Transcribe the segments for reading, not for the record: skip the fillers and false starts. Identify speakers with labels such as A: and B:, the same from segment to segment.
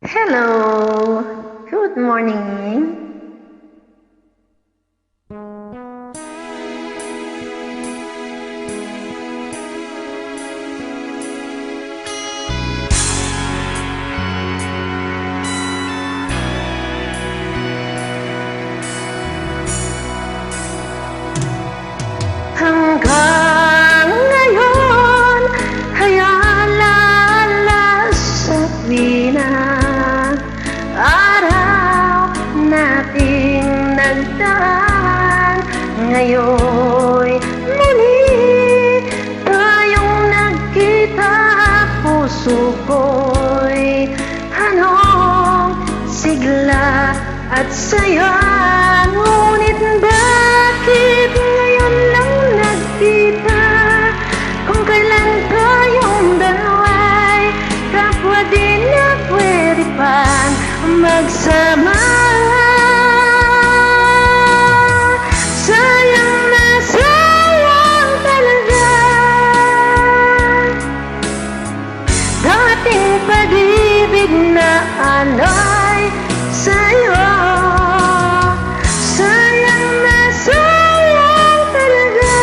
A: Hello, good morning. Hanggang ngayon ay alala sa tuwi na araw nating nagdaan. Ngayon'y muli tayong nagkita, puso ko'y hanong sigla at saya. Ngunit bakit ngayon lang nagkita, kung kailan tayong dalawa'y kapwa din na pwede pang magsama? Sayang na sayang talaga dating pag-ibig na alay sa'yo. Sayang na sayang talaga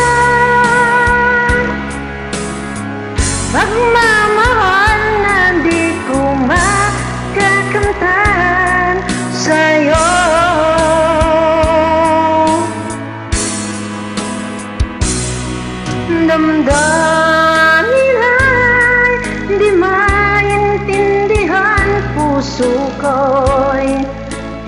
A: pagmamahal na di ko makakamtan sa'yo. Damdamin ay di maintindihan, puso ko'y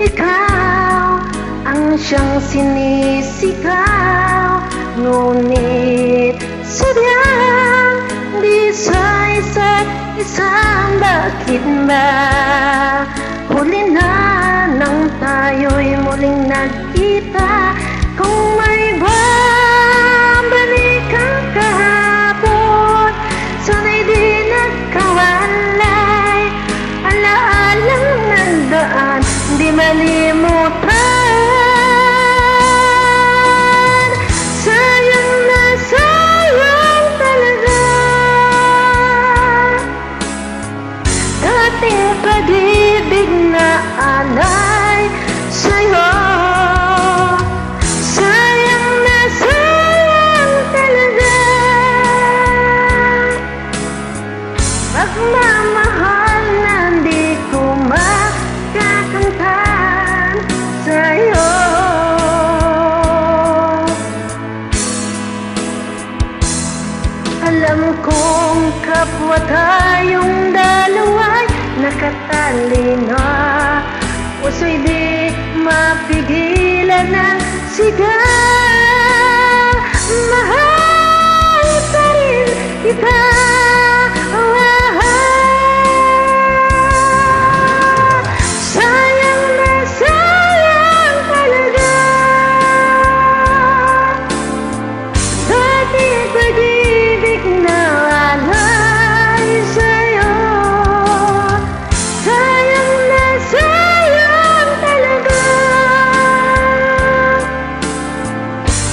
A: ikaw ang siyang sinisigaw. Ngunit sadyang di sa isa't isa. Bakit ba huli na nang tayo'y muling nagkita? Kung may babalik ang kahapon, sana'y di nagkawalay. Alaalang nagdaan, di malimutan. Sayang na sayang talaga dating pag-ibig na alay sa'yo. Sayang na sayang talaga pagmamahal na di ko makakamtan sa'yo. Alam kong kapwa tayong dalawa'y nakatalino, puso'y di mapigilan ng sigaw. Mahal pa rin kita. Sayang na sayang talaga dating pag-ibig na alay sa'yo. Sayang na sayang talaga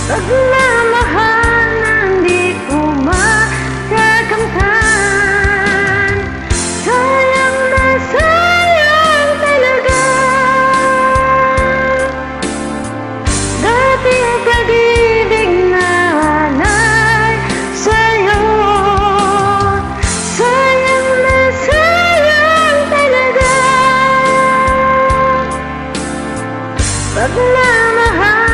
A: pagmamahal na di ko makakamtan. Sayang na sayang talaga dating pag-ibig na alay sa'yo. Sayang na sayang talaga pagmamahal